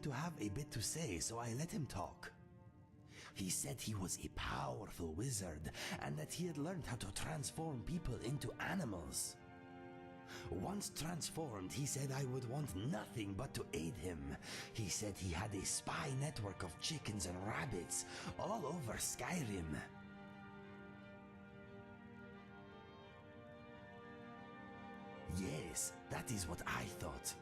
to have a bit to say, so I let him talk. He said he was a powerful wizard and that he had learned how to transform people into animals. Once transformed, he said I would want nothing but to aid him. He said he had a spy network of chickens and rabbits all over Skyrim. Yes, that is what I thought.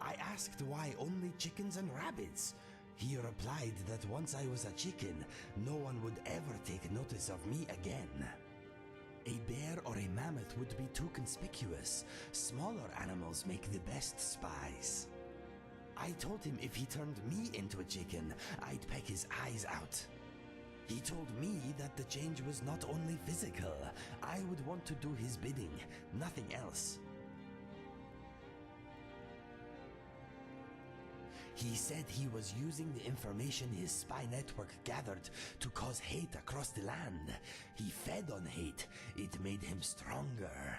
I asked why only chickens and rabbits. He replied that once I was a chicken, no one would ever take notice of me again. A bear or a mammoth would be too conspicuous. Smaller animals make the best spies. I told him if he turned me into a chicken, I'd peck his eyes out. He told me that the change was not only physical. I would want to do his bidding, nothing else. He said he was using the information his spy network gathered to cause hate across the land. He fed on hate. It made him stronger.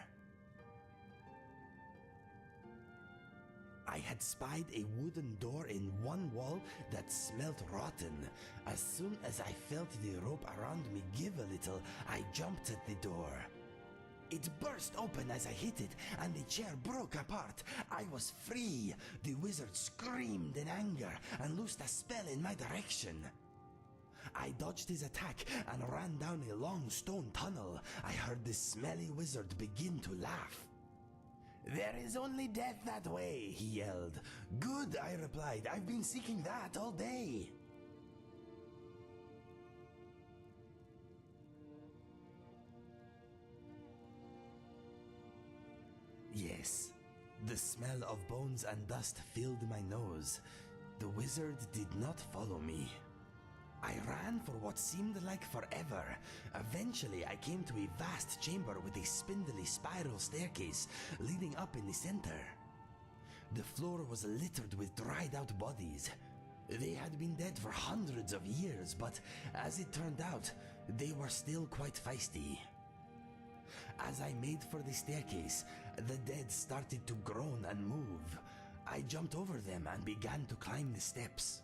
I had spied a wooden door in one wall that smelt rotten. As soon as I felt the rope around me give a little, I jumped at the door. It burst open as I hit it, and the chair broke apart. I was free. The wizard screamed in anger and loosed a spell in my direction. I dodged his attack and ran down a long stone tunnel. I heard the smelly wizard begin to laugh. "There is only death that way," he yelled. "Good," I replied. "I've been seeking that all day." Yes, the smell of bones and dust filled my nose. The wizard did not follow me. I ran for what seemed like forever. Eventually, I came to a vast chamber with a spindly spiral staircase leading up in the center. The floor was littered with dried out bodies. They had been dead for hundreds of years, but as it turned out, they were still quite feisty. As I made for the staircase, the dead started to groan and move. I jumped over them and began to climb the steps.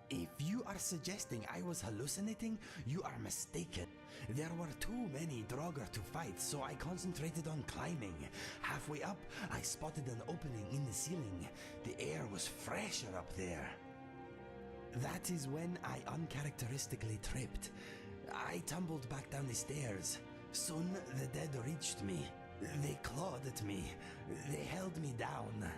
If you are suggesting I was hallucinating, you are mistaken. There were too many Draugr to fight, so I concentrated on climbing. Halfway up, I spotted an opening in the ceiling. The air was fresher up there. That is when I uncharacteristically tripped. I tumbled back down the stairs. Soon the dead reached me. They clawed at me. They held me down.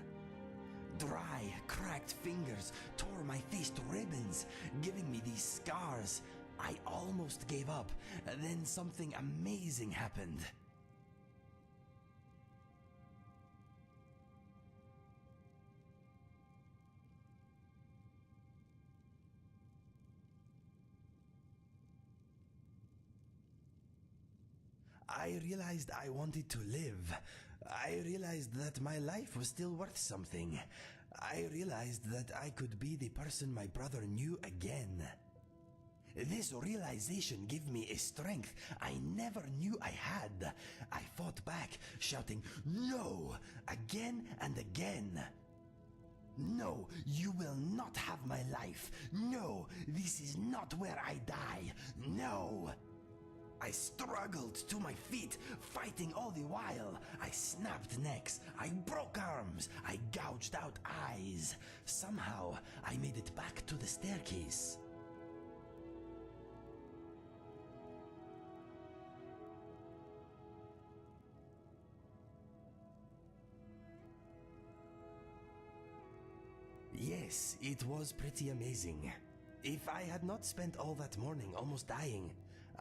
Dry, cracked fingers tore my face to ribbons, giving me these scars. I almost gave up. Then something amazing happened. I realized I wanted to live. I realized that my life was still worth something. I realized that I could be the person my brother knew again. This realization gave me a strength I never knew I had. I fought back, shouting, "No!" again and again. "No, you will not have my life. No, this is not where I die. No!" I struggled to my feet, fighting all the while. I snapped necks, I broke arms, I gouged out eyes. Somehow, I made it back to the staircase. Yes, it was pretty amazing. If I had not spent all that morning almost dying,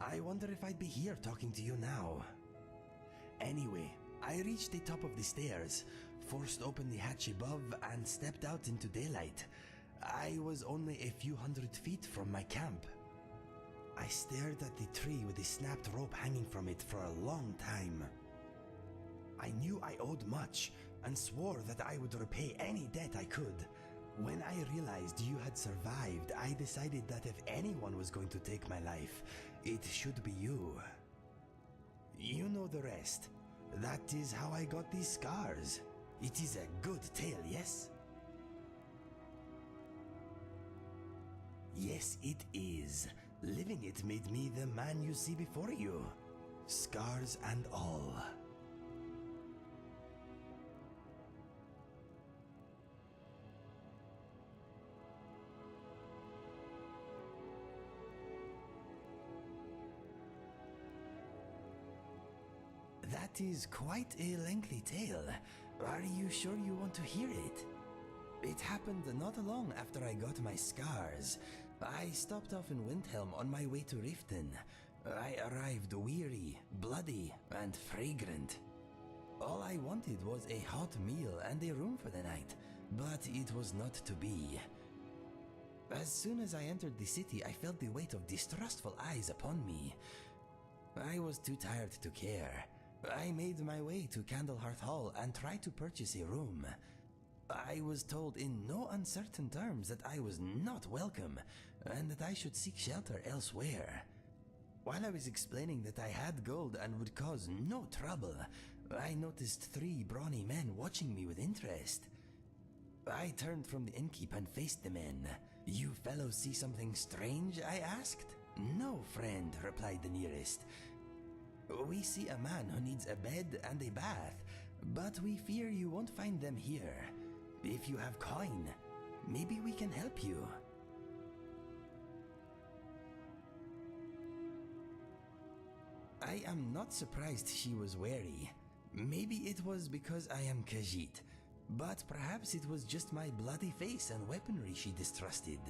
I wonder if I'd be here talking to you now. Anyway, I reached the top of the stairs, forced open the hatch above, and stepped out into daylight. I was only a few hundred feet from my camp. I stared at the tree with the snapped rope hanging from it for a long time. I knew I owed much, and swore that I would repay any debt I could. When I realized you had survived, I decided that if anyone was going to take my life, it should be you. You know the rest. That is how I got these scars. It is a good tale, yes? Yes, it is. Living it made me the man you see before you. Scars and all. That is quite a lengthy tale. Are you sure you want to hear it? It happened not long after I got my scars. I stopped off in Windhelm on my way to Riften. I arrived weary, bloody, and fragrant. All I wanted was a hot meal and a room for the night, but it was not to be. As soon as I entered the city, I felt the weight of distrustful eyes upon me. I was too tired to care. I made my way to Candlehearth Hall and tried to purchase a room. I was told in no uncertain terms that I was not welcome and that I should seek shelter elsewhere. While I was explaining that I had gold and would cause no trouble, I noticed 3 brawny men watching me with interest. I turned from the innkeep and faced the men. "You fellows see something strange?" I asked. "No, friend," replied the nearest. "We see a man who needs a bed and a bath, but we fear you won't find them here. If you have coin, maybe we can help you." I am not surprised she was wary. Maybe it was because I am Khajiit, but perhaps it was just my bloody face and weaponry she distrusted.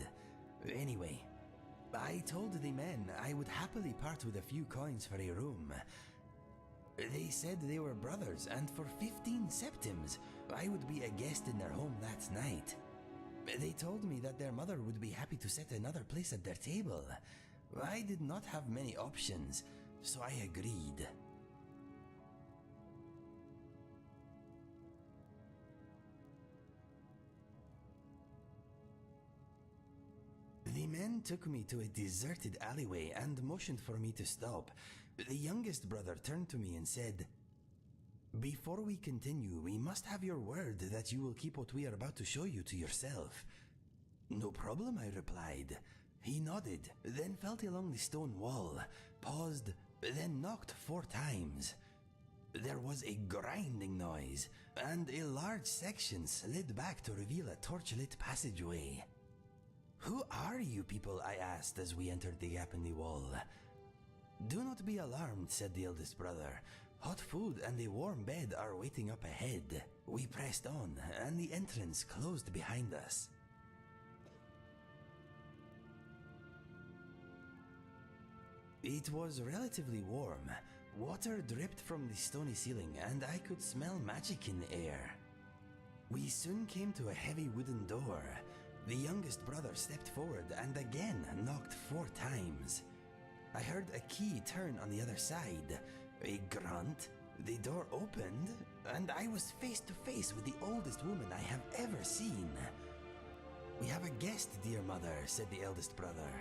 Anyway, I told the men I would happily part with a few coins for a room. They said they were brothers, and for 15 septims, I would be a guest in their home that night. They told me that their mother would be happy to set another place at their table. I did not have many options, so I agreed. The men took me to a deserted alleyway and motioned for me to stop. The youngest brother turned to me and said, "Before we continue, we must have your word that you will keep what we are about to show you to yourself." "No problem," I replied. He nodded, then felt along the stone wall, paused, then knocked 4 times. There was a grinding noise, and a large section slid back to reveal a torchlit passageway. "Who are you people?" I asked as we entered the gap in the wall. "Do not be alarmed," said the eldest brother. "Hot food and a warm bed are waiting up ahead." We pressed on, and the entrance closed behind us. It was relatively warm. Water dripped from the stony ceiling, and I could smell magic in the air. We soon came to a heavy wooden door. The youngest brother stepped forward and again knocked 4 times. I heard a key turn on the other side. A grunt, the door opened, and I was face to face with the oldest woman I have ever seen. "We have a guest, dear mother," said the eldest brother.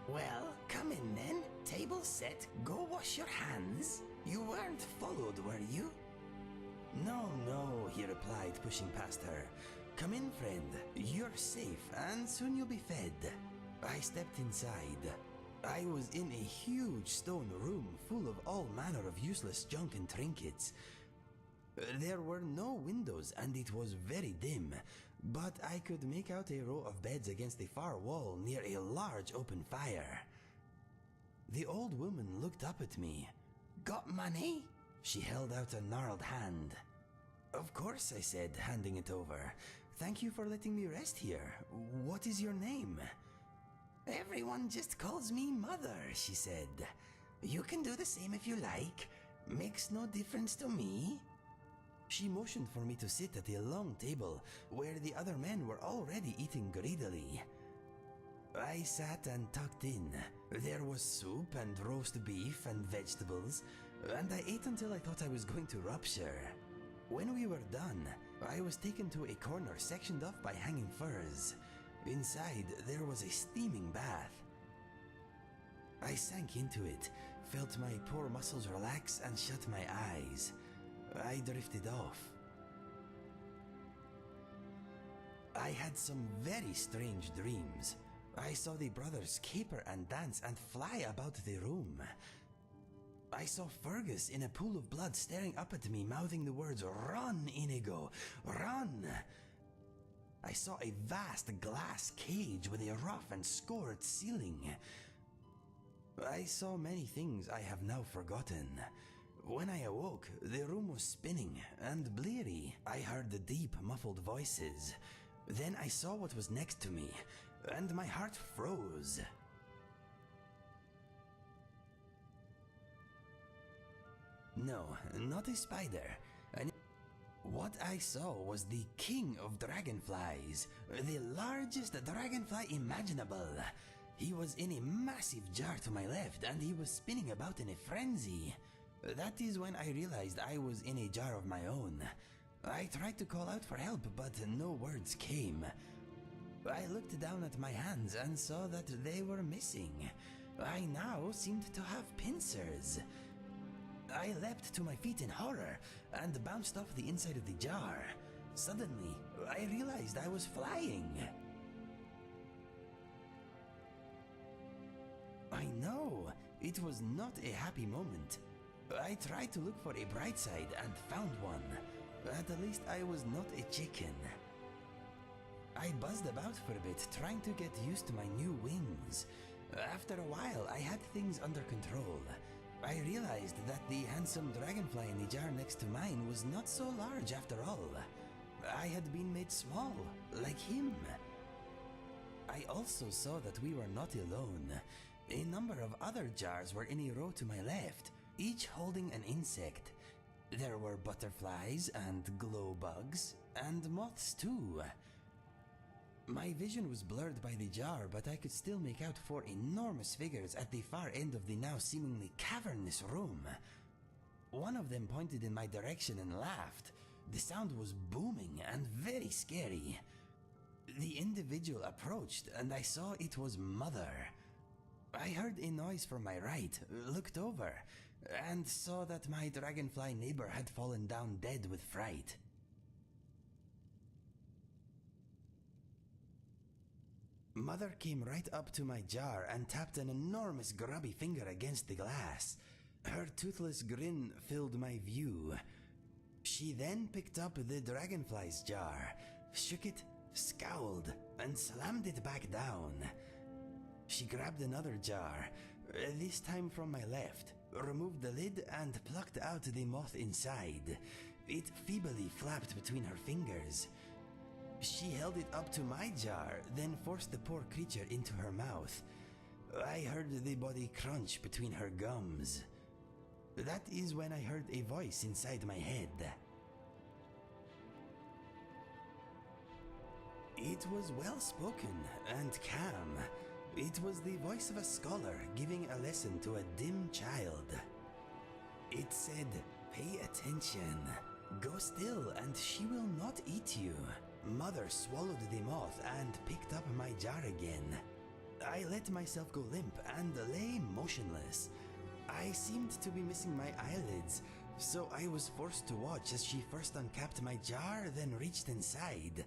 "Well, come in then. Table set, go wash your hands. You weren't followed, were you?" No, he replied, pushing past her. "Come in, friend. You're safe, and soon you'll be fed." I stepped inside. I was in a huge stone room full of all manner of useless junk and trinkets. There were no windows, and it was very dim, but I could make out a row of beds against the far wall near a large open fire. The old woman looked up at me. "Got money?" She held out a gnarled hand. "Of course," I said, handing it over. "Thank you for letting me rest here. What is your name?" "Everyone just calls me Mother," she said. "You can do the same if you like. Makes no difference to me." She motioned for me to sit at a long table where the other men were already eating greedily. I sat and tucked in. There was soup and roast beef and vegetables, and I ate until I thought I was going to rupture. When we were done, I was taken to a corner sectioned off by hanging furs. Inside, there was a steaming bath. I sank into it, felt my poor muscles relax and shut my eyes. I drifted off. I had some very strange dreams. I saw the brothers caper and dance and fly about the room. I saw Fergus in a pool of blood staring up at me, mouthing the words, "Run, Indigo, run!" I saw a vast glass cage with a rough and scored ceiling. I saw many things I have now forgotten. When I awoke, the room was spinning and bleary. I heard the deep, muffled voices. Then I saw what was next to me, and my heart froze. No, not a spider. What I saw was the king of dragonflies, the largest dragonfly imaginable. He was in a massive jar to my left, and he was spinning about in a frenzy. That is when I realized I was in a jar of my own. I tried to call out for help, but no words came. I looked down at my hands and saw that they were missing. I now seemed to have pincers. I leapt to my feet in horror and bounced off the inside of the jar. Suddenly, I realized I was flying. I know, it was not a happy moment. I tried to look for a bright side and found one. At least I was not a chicken. I buzzed about for a bit, trying to get used to my new wings. After a while, I had things under control. I realized that the handsome dragonfly in the jar next to mine was not so large after all. I had been made small, like him. I also saw that we were not alone. A number of other jars were in a row to my left, each holding an insect. There were butterflies and glow bugs, and moths too. My vision was blurred by the jar, but I could still make out 4 enormous figures at the far end of the now seemingly cavernous room. One of them pointed in my direction and laughed. The sound was booming and very scary. The individual approached, and I saw it was Mother. I heard a noise from my right, looked over, and saw that my dragonfly neighbor had fallen down dead with fright. Mother came right up to my jar and tapped an enormous grubby finger against the glass. Her toothless grin filled my view. She then picked up the dragonfly's jar, shook it, scowled, and slammed it back down. She grabbed another jar, this time from my left, removed the lid and plucked out the moth inside. It feebly flapped between her fingers. She held it up to my jar, then forced the poor creature into her mouth. I heard the body crunch between her gums. That is when I heard a voice inside my head. It was well spoken and calm. It was the voice of a scholar giving a lesson to a dim child. It said, "Pay attention. Go still and she will not eat you." Mother swallowed the moth and picked up my jar again. I let myself go limp and lay motionless. I seemed to be missing my eyelids, so I was forced to watch as she first uncapped my jar, then reached inside.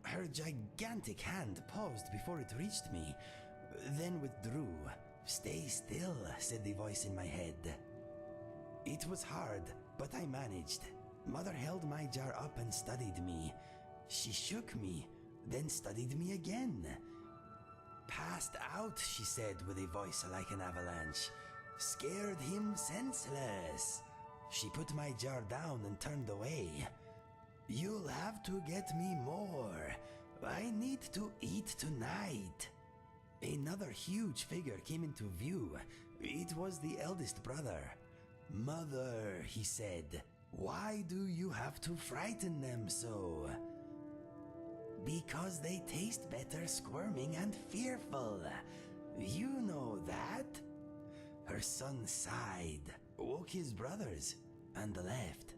Her gigantic hand paused before it reached me, then withdrew. "Stay still," said the voice in my head. It was hard, but I managed. Mother held my jar up and studied me. She shook me, then studied me again. "Passed out," she said with a voice like an avalanche. "Scared him senseless." She put my jar down and turned away. "You'll have to get me more. I need to eat tonight." Another huge figure came into view. It was the eldest brother. "Mother," he said, "why do you have to frighten them so?" "Because they taste better squirming and fearful. You know that." Her son sighed, woke his brothers, and left.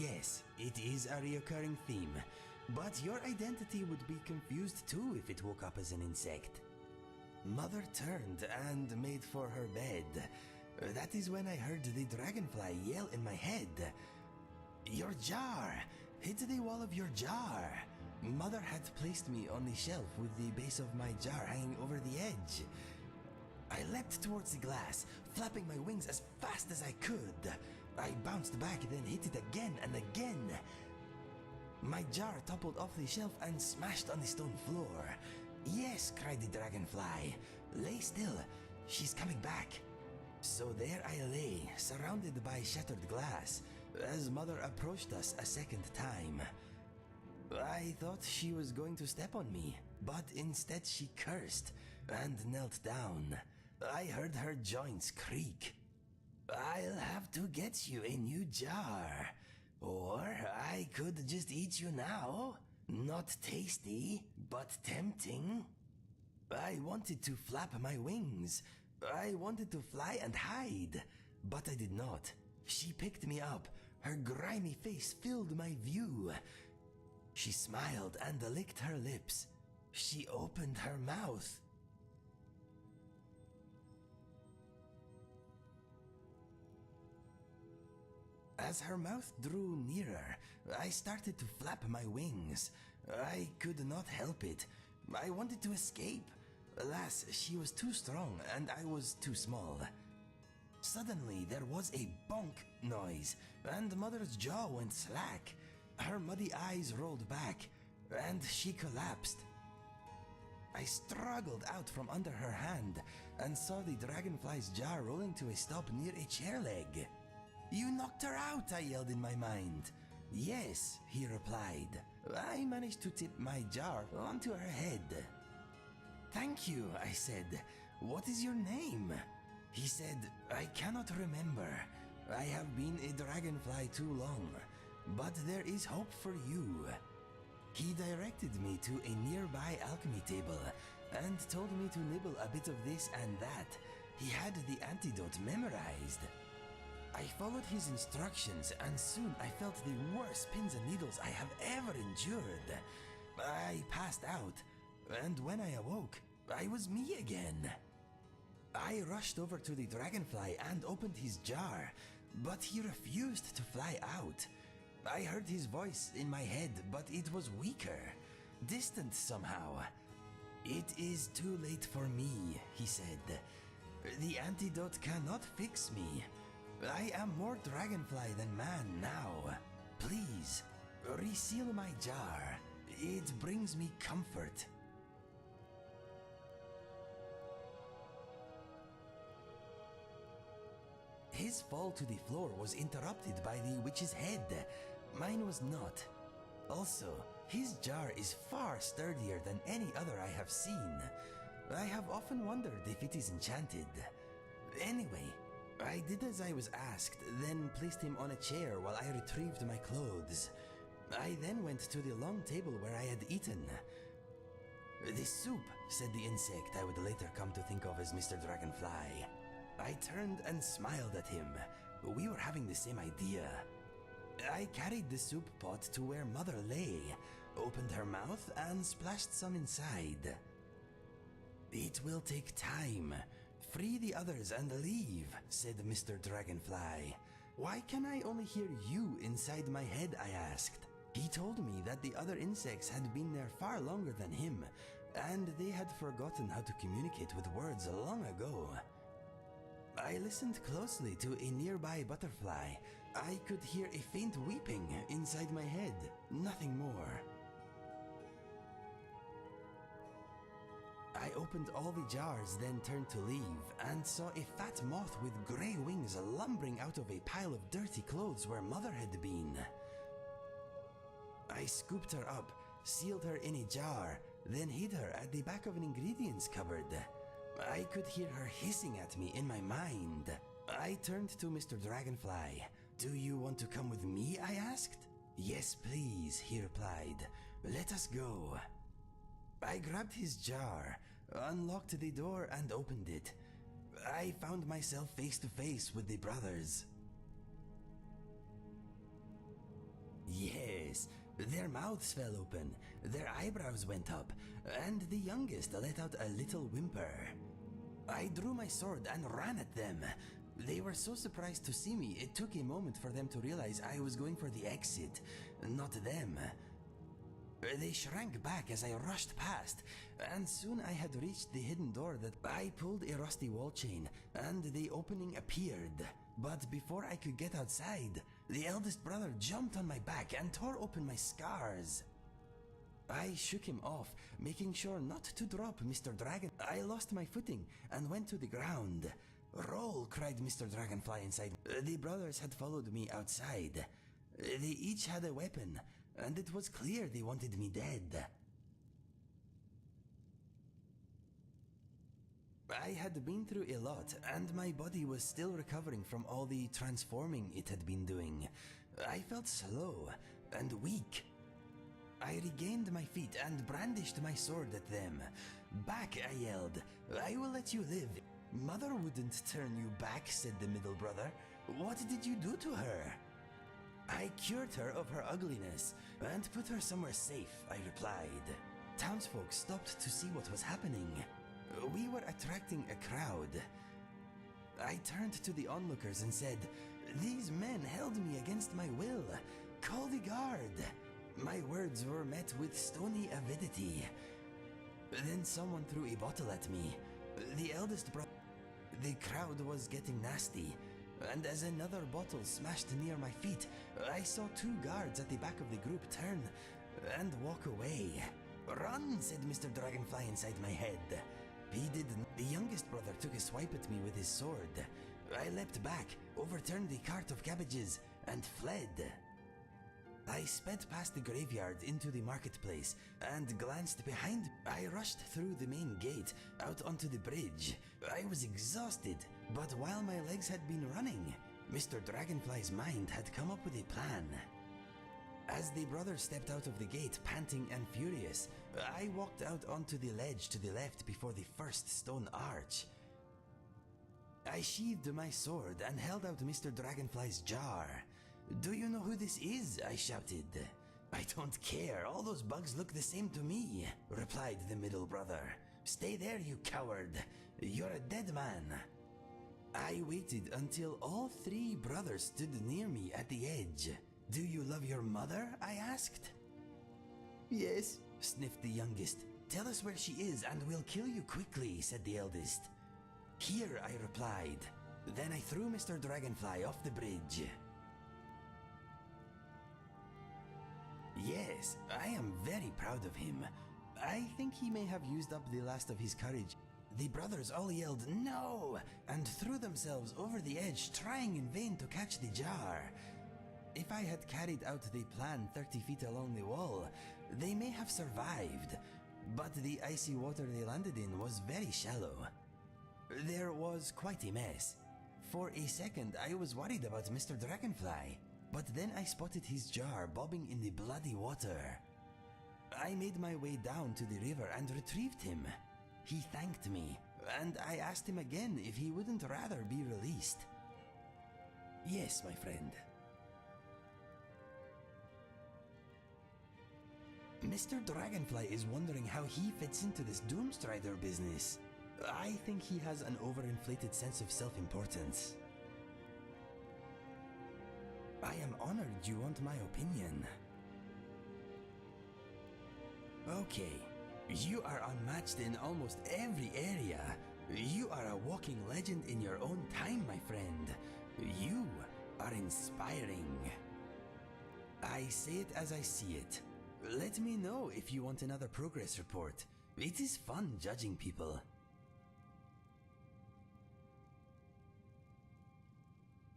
Yes, it is a recurring theme, but your identity would be confused too if it woke up as an insect. Mother turned and made for her bed. That is when I heard the dragonfly yell in my head. Your jar! Hit the wall of your jar! Mother had placed me on the shelf with the base of my jar hanging over the edge. I leapt towards the glass, flapping my wings as fast as I could. I bounced back, then hit it again and again. My jar toppled off the shelf and smashed on the stone floor. Yes, cried the dragonfly. Lay still. She's coming back. So there I lay, surrounded by shattered glass, as Mother approached us a second time. I thought she was going to step on me, but instead she cursed and knelt down. I heard her joints creak. I'll have to get you a new jar, or I could just eat you now. Not tasty, but tempting. I wanted to flap my wings. I wanted to fly and hide, but I did not. She picked me up. Her grimy face filled my view. She smiled and licked her lips. She opened her mouth. As her mouth drew nearer, I started to flap my wings. I could not help it. I wanted to escape. Alas, she was too strong and I was too small. Suddenly, there was a bonk noise, and Mother's jaw went slack. Her muddy eyes rolled back, and she collapsed. I struggled out from under her hand and saw the dragonfly's jar rolling to a stop near a chair leg. You knocked her out, I yelled in my mind. Yes, he replied. I managed to tip my jar onto her head. Thank you, I said. What is your name? He said, I cannot remember. I have been a dragonfly too long, but there is hope for you. He directed me to a nearby alchemy table and told me to nibble a bit of this and that. He had the antidote memorized. I followed his instructions and soon I felt the worst pins and needles I have ever endured. I passed out, and when I awoke, I was me again. I rushed over to the dragonfly and opened his jar, but he refused to fly out. I heard his voice in my head, but it was weaker, distant somehow. It is too late for me, he said. The antidote cannot fix me. I am more dragonfly than man now. Please, reseal my jar. It brings me comfort. His fall to the floor was interrupted by the witch's head. Mine was not. Also, his jar is far sturdier than any other I have seen. I have often wondered if it is enchanted. Anyway, I did as I was asked, then placed him on a chair while I retrieved my clothes. I then went to the long table where I had eaten. "This soup," said the insect I would later come to think of as Mr. Dragonfly. I turned and smiled at him. We were having the same idea. I carried the soup pot to where Mother lay, opened her mouth and splashed some inside. "It will take time. Free the others and leave," said Mr. Dragonfly. "Why can I only hear you inside my head?" I asked. He told me that the other insects had been there far longer than him, and they had forgotten how to communicate with words long ago. I listened closely to a nearby butterfly. I could hear a faint weeping inside my head, nothing more. I opened all the jars, then turned to leave, and saw a fat moth with grey wings lumbering out of a pile of dirty clothes where Mother had been. I scooped her up, sealed her in a jar, then hid her at the back of an ingredients cupboard. I could hear her hissing at me in my mind. I turned to Mr. Dragonfly. "Do you want to come with me?" I asked. "Yes, please," he replied. "Let us go." I grabbed his jar, unlocked the door and opened it. I found myself face to face with the brothers. Yes, their mouths fell open, their eyebrows went up, and the youngest let out a little whimper. I drew my sword and ran at them. They were so surprised to see me, it took a moment for them to realize I was going for the exit, not them. They shrank back as I rushed past, and soon I had reached the hidden door that I pulled a rusty wall chain, and the opening appeared. But before I could get outside, the eldest brother jumped on my back and tore open my scars. I shook him off, making sure not to drop Mr. Dragon. I lost my footing and went to the ground. "Roll!" cried Mr. Dragonfly inside. The brothers had followed me outside. They each had a weapon, and it was clear they wanted me dead. I had been through a lot, and my body was still recovering from all the transforming it had been doing. I felt slow and weak. I regained my feet and brandished my sword at them. "Back!" I yelled. "I will let you live." "Mother wouldn't turn you back," said the middle brother. "What did you do to her?" "I cured her of her ugliness and put her somewhere safe," I replied. Townsfolk stopped to see what was happening. We were attracting a crowd. I turned to the onlookers and said, "These men held me against my will. Call the guard." My words were met with stony avidity. Then someone threw a bottle at me. The eldest brother. The crowd was getting nasty, and as another bottle smashed near my feet, I saw two guards at the back of the group turn and walk away. "Run!" said Mr. Dragonfly inside my head. He didn't. The youngest brother took a swipe at me with his sword. I leapt back, overturned the cart of cabbages, and fled. I sped past the graveyard into the marketplace and glanced behind. I rushed through the main gate, out onto the bridge. I was exhausted, but while my legs had been running, Mr. Dragonfly's mind had come up with a plan. As the brother stepped out of the gate, panting and furious, I walked out onto the ledge to the left before the first stone arch. I sheathed my sword and held out Mr. Dragonfly's jar. "Do you know who this is?" I shouted. "I don't care, all those bugs look the same to me," replied the middle brother. "Stay there, you coward. You're a dead man." I waited until all three brothers stood near me at the edge. "Do you love your mother?" I asked. "Yes," sniffed the youngest. "Tell us where she is and we'll kill you quickly," said the eldest. "Here," I replied. Then I threw Mr. Dragonfly off the bridge. Yes, I am very proud of him. I think he may have used up the last of his courage. The brothers all yelled, "No!" and threw themselves over the edge, trying in vain to catch the jar. If I had carried out the plan 30 feet along the wall, they may have survived, but the icy water they landed in was very shallow. There was quite a mess. For a second, I was worried about Mr. Dragonfly, but then I spotted his jar bobbing in the bloody water. I made my way down to the river and retrieved him. He thanked me, and I asked him again if he wouldn't rather be released. "Yes, my friend." Mr. Dragonfly is wondering how he fits into this Doomstrider business. I think he has an overinflated sense of self-importance. I am honored you want my opinion. Okay, you are unmatched in almost every area. You are a walking legend in your own time, my friend. You are inspiring. I say it as I see it. Let me know if you want another progress report. It is fun judging people.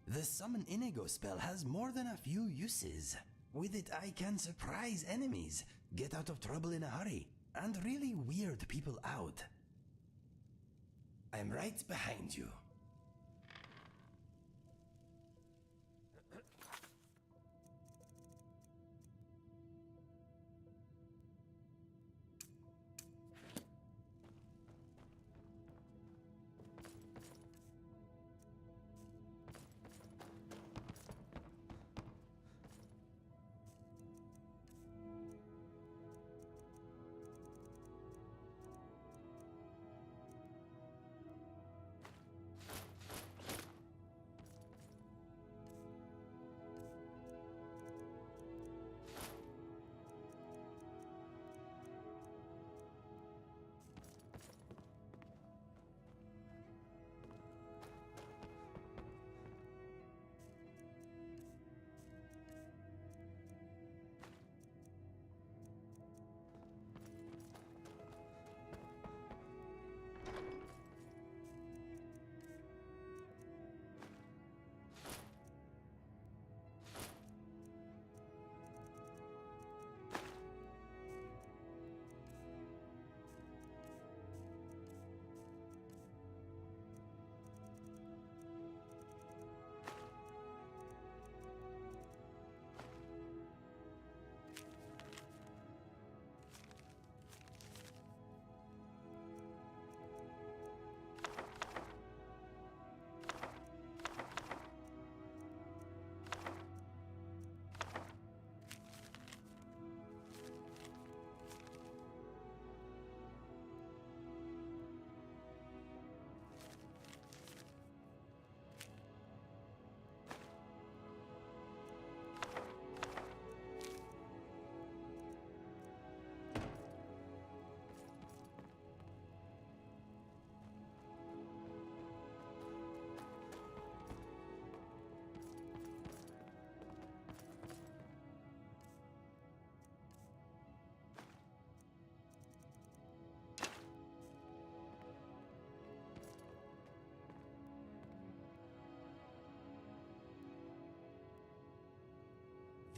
The Summon Indigo spell has more than a few uses. With it I can surprise enemies, get out of trouble in a hurry, and really weird people out. I'm right behind you.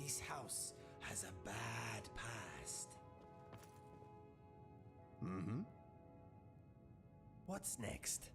This house has a bad past. Mm-hmm. What's next?